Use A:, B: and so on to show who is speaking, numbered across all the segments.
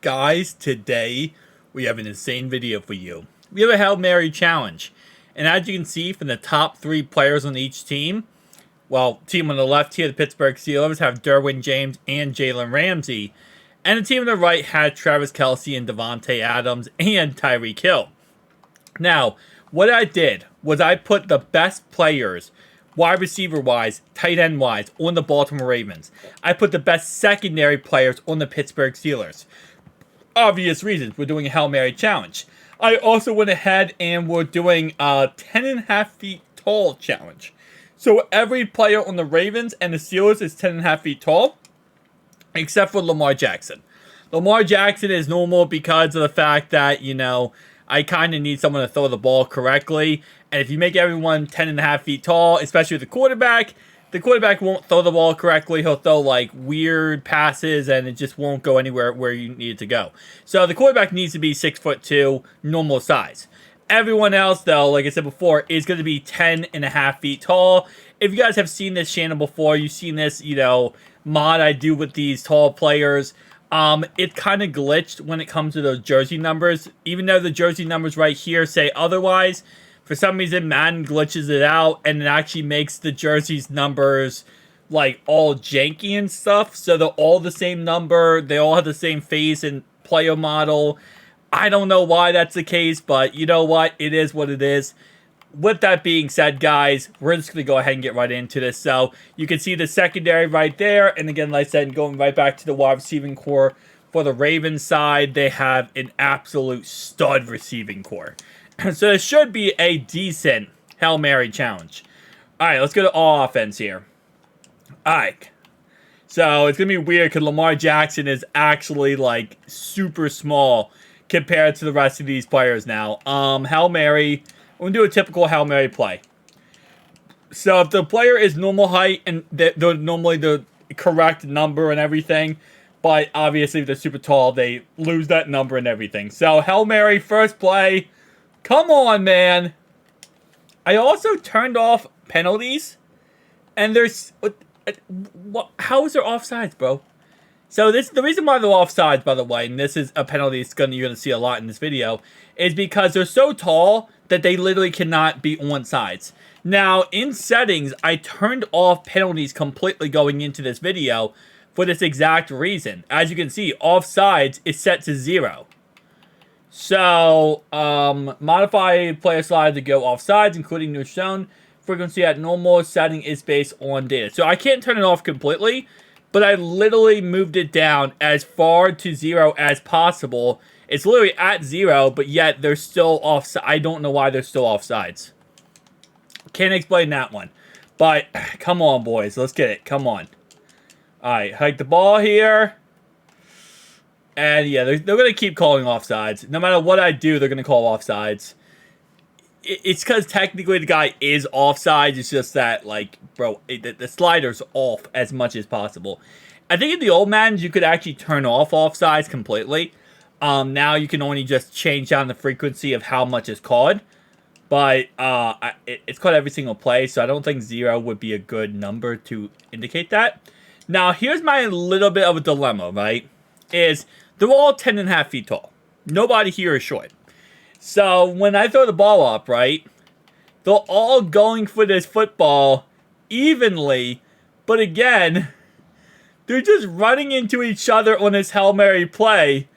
A: Guys, today we have an insane video for you. We have a Hail Mary challenge. And as you can see from the top 3 players on each team, well, team on the left here, the Pittsburgh Steelers, have Derwin James and Jalen Ramsey. And the team on the right had Travis Kelce and Devontae Adams and Tyreek Hill. Now, what I did was I put the best players, wide receiver-wise, tight end-wise, on the Baltimore Ravens. I put the best secondary players on the Pittsburgh Steelers. Obvious reasons. We're doing a Hail Mary challenge. I also went ahead and we're doing a 10.5 feet tall challenge. So every player on the Ravens and the Steelers is 10.5 feet tall, except for Lamar Jackson. Lamar Jackson is normal because of the fact that, I kind of need someone to throw the ball correctly. And if you make everyone 10.5 feet tall, especially the quarterback won't throw the ball correctly. He'll throw like weird passes and it just won't go anywhere where you need it to go. So the quarterback needs to be 6'2", normal size. Everyone else, though, like I said before, is going to be 10.5 feet tall. If you guys have seen this channel before, you've seen this, mod I do with these tall players. It kind of glitched when it comes to those jersey numbers. Even though the jersey numbers right here say otherwise, for some reason Madden glitches it out and it actually makes the jerseys numbers like all janky and stuff. So they're all the same number. They all have the same face and player model. I don't know why that's the case, but you know what? It is what it is. With that being said, guys, we're just going to go ahead and get right into this. So you can see the secondary right there. And again, like I said, going right back to the wide receiving core for the Ravens side, they have an absolute stud receiving core. So this should be a decent Hail Mary challenge. All right, let's go to all offense here. All right. So it's going to be weird because Lamar Jackson is actually like super small compared to the rest of these players now. Hail Mary. We're going to do a typical Hail Mary play. So if the player is normal height and they're normally the correct number and everything, but obviously if they're super tall, they lose that number and everything. So Hail Mary, first play. Come on, man. I also turned off penalties. And there's... how is there offsides, bro? So the reason why they're offsides, by the way, and this is a penalty you're going to see a lot in this video, is because they're so tall that they literally cannot be on sides. Now, in settings, I turned off penalties completely going into this video for this exact reason. As you can see, offsides is set to 0. So, modify player slide to go offsides, including new shown. Frequency at normal setting is based on data. So I can't turn it off completely, but I literally moved it down as far to 0 as possible. It's literally at 0, but yet they're still offside. I don't know why they're still offsides. Can't explain that one. But, come on, boys. Let's get it. Come on. Alright, hike the ball here. And, yeah, they're going to keep calling offsides. No matter what I do, they're going to call offsides. It's because technically the guy is offsides. It's just that, like, bro, the slider's off as much as possible. I think in the old Maddens, you could actually turn off offsides completely. Now you can only just change down the frequency of how much is called. But it's called every single play, so I don't think 0 would be a good number to indicate that. Now, here's my little bit of a dilemma, right? Is they're all 10.5 feet tall. Nobody here is short. So when I throw the ball up, right, they're all going for this football evenly. But again, they're just running into each other on this Hail Mary play.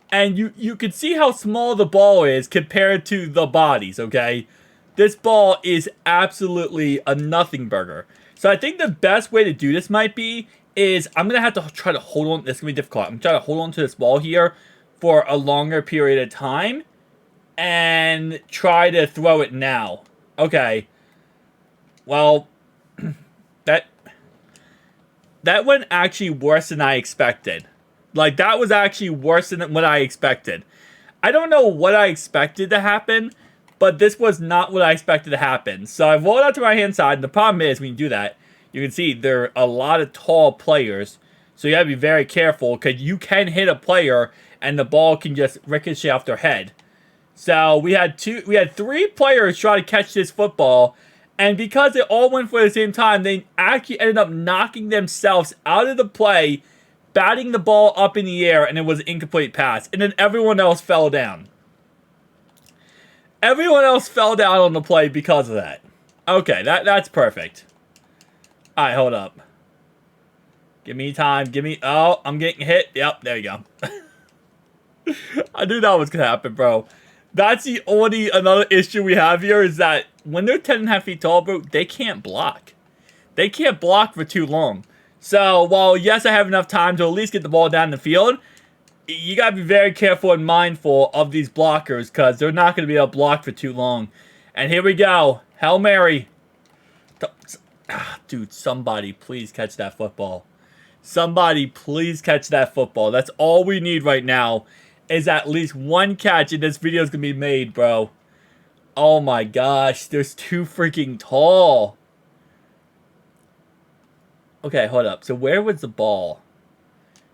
A: And you can see how small the ball is compared to the bodies, okay? This ball is absolutely a nothing burger. So I think the best way to do this might be is I'm going to have to try to hold on. This is going to be difficult. I'm trying to hold on to this ball here for a longer period of time and try to throw it now. Okay. Well, that went actually worse than I expected. Like, that was actually worse than what I expected. I don't know what I expected to happen, but this was not what I expected to happen. So I rolled out to my hand side, and the problem is, when you do that, you can see there are a lot of tall players. So you gotta be very careful, because you can hit a player, and the ball can just ricochet off their head. So we had 3 players try to catch this football, and because they all went for it at the same time, they actually ended up knocking themselves out of the play batting the ball up in the air, and it was an incomplete pass. And then everyone else fell down. Everyone else fell down on the play because of that. Okay, that's perfect. Alright, hold up. Give me time. Give me... Oh, I'm getting hit. Yep, there you go. I knew that was going to happen, bro. That's the only another issue we have here is that when they're 10.5 feet tall, bro, they can't block. They can't block for too long. So, while, yes, I have enough time to at least get the ball down the field, you got to be very careful and mindful of these blockers because they're not going to be able to block for too long. And here we go. Hail Mary. Dude, somebody please catch that football. Somebody please catch that football. That's all we need right now is at least one catch and this video is going to be made, bro. Oh my gosh. They're too freaking tall. Okay, hold up. So where was the ball?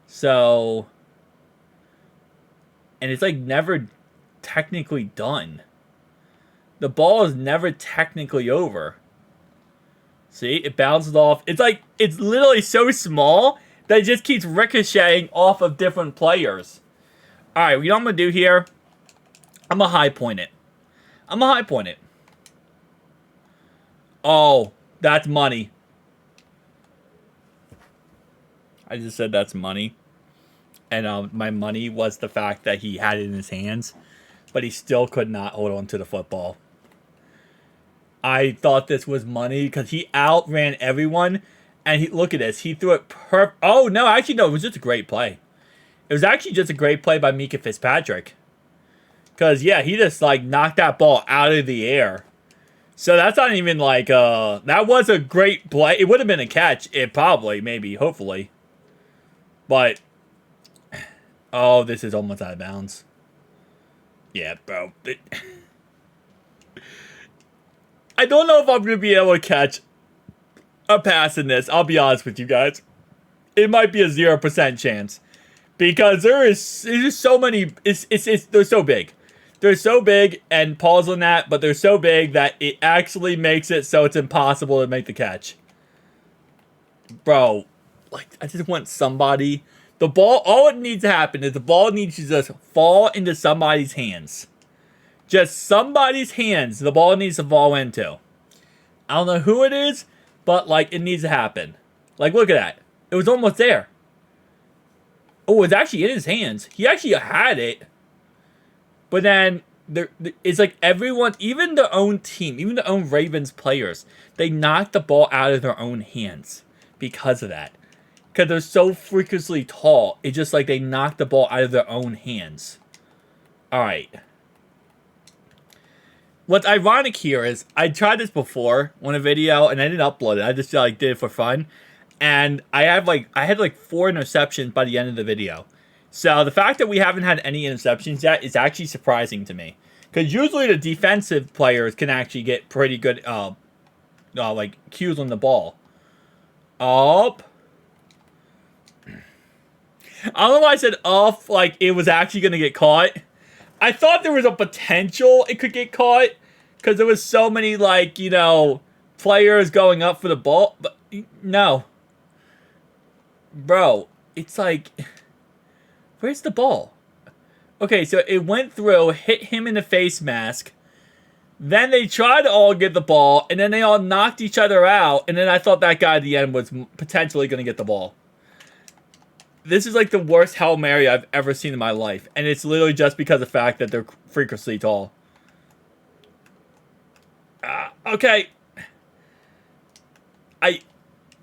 A: So... And it's like never technically done. The ball is never technically over. See, it bounces off. It's like, it's literally so small that it just keeps ricocheting off of different players. Alright, you know what I'm going to do here? I'm going to high point it. I'm going to high point it. Oh, that's money. I just said that's money. And my money was the fact that he had it in his hands. But he still could not hold on to the football. I thought this was money because he outran everyone. And look at this. He threw it perfect. Oh, no. Actually, no. It was just a great play. It was actually just a great play by Mika Fitzpatrick. Because, yeah, he just, like, knocked that ball out of the air. So that's not even, like, that was a great play. It would have been a catch. It probably, maybe, hopefully. But... Oh, this is almost out of bounds. Yeah, bro. I don't know if I'm going to be able to catch a pass in this. I'll be honest with you guys. It might be a 0% chance. Because there's just so many... They're so big. They're so big, and pause on that, but they're so big that it actually makes it so it's impossible to make the catch. Bro, like, I just want somebody... The ball, all it needs to happen is the ball needs to just fall into somebody's hands. Just somebody's hands the ball needs to fall into. I don't know who it is, but, like, it needs to happen. Like, look at that. It was almost there. Oh, it's actually in his hands. He actually had it. But then, it's like everyone, even their own team, even their own Ravens players, they knocked the ball out of their own hands because of that. Because they're so freakishly tall. It's just like they knock the ball out of their own hands. Alright. What's ironic here is, I tried this before on a video, and I didn't upload it. I just like did it for fun. And I had like 4 interceptions by the end of the video. So the fact that we haven't had any interceptions yet is actually surprising to me. Because usually the defensive players can actually get pretty good like cues on the ball. Up. I don't know why I said off, like it was actually going to get caught. I thought there was a potential it could get caught. Because there was so many, like, you know, players going up for the ball. But, no. Bro, it's like, where's the ball? Okay, so it went through, hit him in the face mask. Then they tried to all get the ball, and then they all knocked each other out. And then I thought that guy at the end was potentially going to get the ball. This is like the worst Hail Mary I've ever seen in my life. And it's literally just because of the fact that they're freakishly tall. Okay.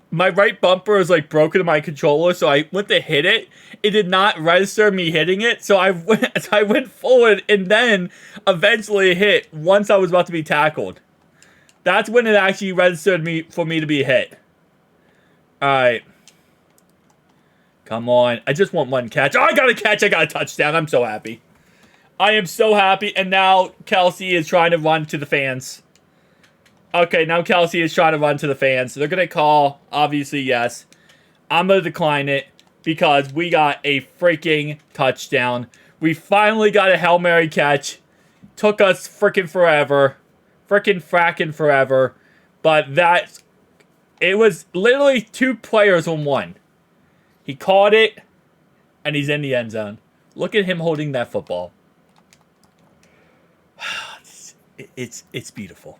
A: My right bumper is like broken in my controller, so I went to hit it. It did not register me hitting it, so I went forward and then eventually hit once I was about to be tackled. That's when it actually registered for me to be hit. Alright. Come on. I just want one catch. Oh, I got a catch. I got a touchdown. I'm so happy. I am so happy. And now Kelsey is trying to run to the fans. Okay, now Kelsey is trying to run to the fans. They're going to call, obviously, yes. I'm going to decline it because we got a freaking touchdown. We finally got a Hail Mary catch. Took us freaking forever. Freaking fracking forever. But it was literally 2 players on one. He caught it. And he's in the end zone. Look at him holding that football. It's beautiful.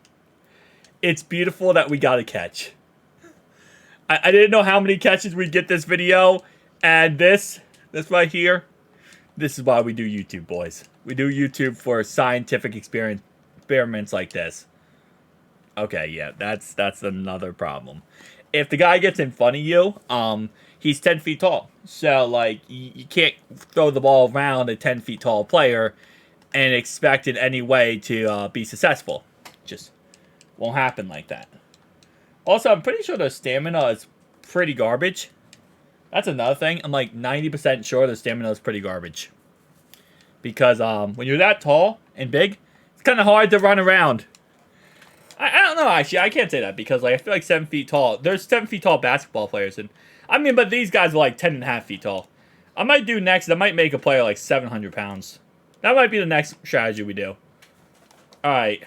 A: It's beautiful that we got a catch. I didn't know how many catches we'd get this video. And this right here, this is why we do YouTube, boys. We do YouTube for scientific experiments like this. Okay, yeah, that's another problem. If the guy gets in front of you, he's 10 feet tall. So, like, you can't throw the ball around a 10 feet tall player and expect in any way to be successful. Just won't happen like that. Also, I'm pretty sure the stamina is pretty garbage. That's another thing. I'm like 90% sure the stamina is pretty garbage. Because when you're that tall and big, it's kind of hard to run around. I don't know, actually. I can't say that because like I feel like 7 feet tall. There's 7 feet tall basketball players. And I mean, but these guys are like 10.5 feet tall. I might do next. I might make a player like 700 pounds. That might be the next strategy we do. Alright.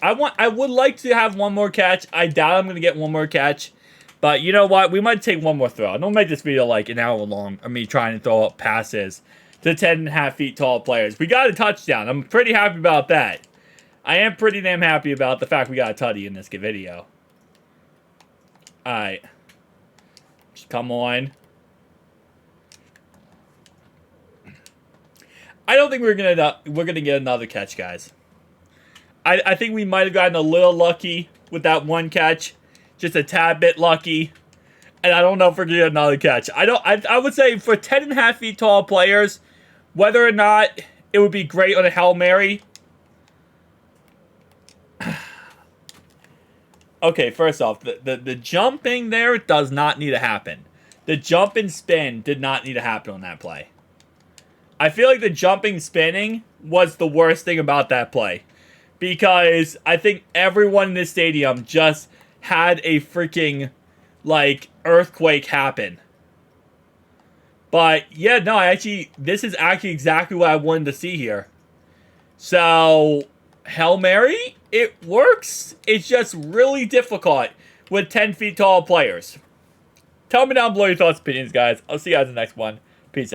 A: I would like to have one more catch. I doubt I'm going to get one more catch. But you know what? We might take one more throw. I don't make this video like an hour long of me trying to throw up passes to 10.5 feet tall players. We got a touchdown. I'm pretty happy about that. I am pretty damn happy about the fact we got a tutty in this video. Alright. Come on. I don't think we're gonna get another catch, guys. I think we might have gotten a little lucky with that one catch. Just a tad bit lucky. And I don't know if we're gonna get another catch. I would say for 10.5 feet tall players, whether or not it would be great on a Hail Mary. Okay, first off, the jumping there does not need to happen. The jump and spin did not need to happen on that play. I feel like the jumping spinning was the worst thing about that play. Because I think everyone in this stadium just had a freaking, like, earthquake happen. But, yeah, no, this is actually exactly what I wanted to see here. So, Hail Mary, it works. It's just really difficult with 10 feet tall players. Tell me down below your thoughts and opinions, guys. I'll see you guys in the next one.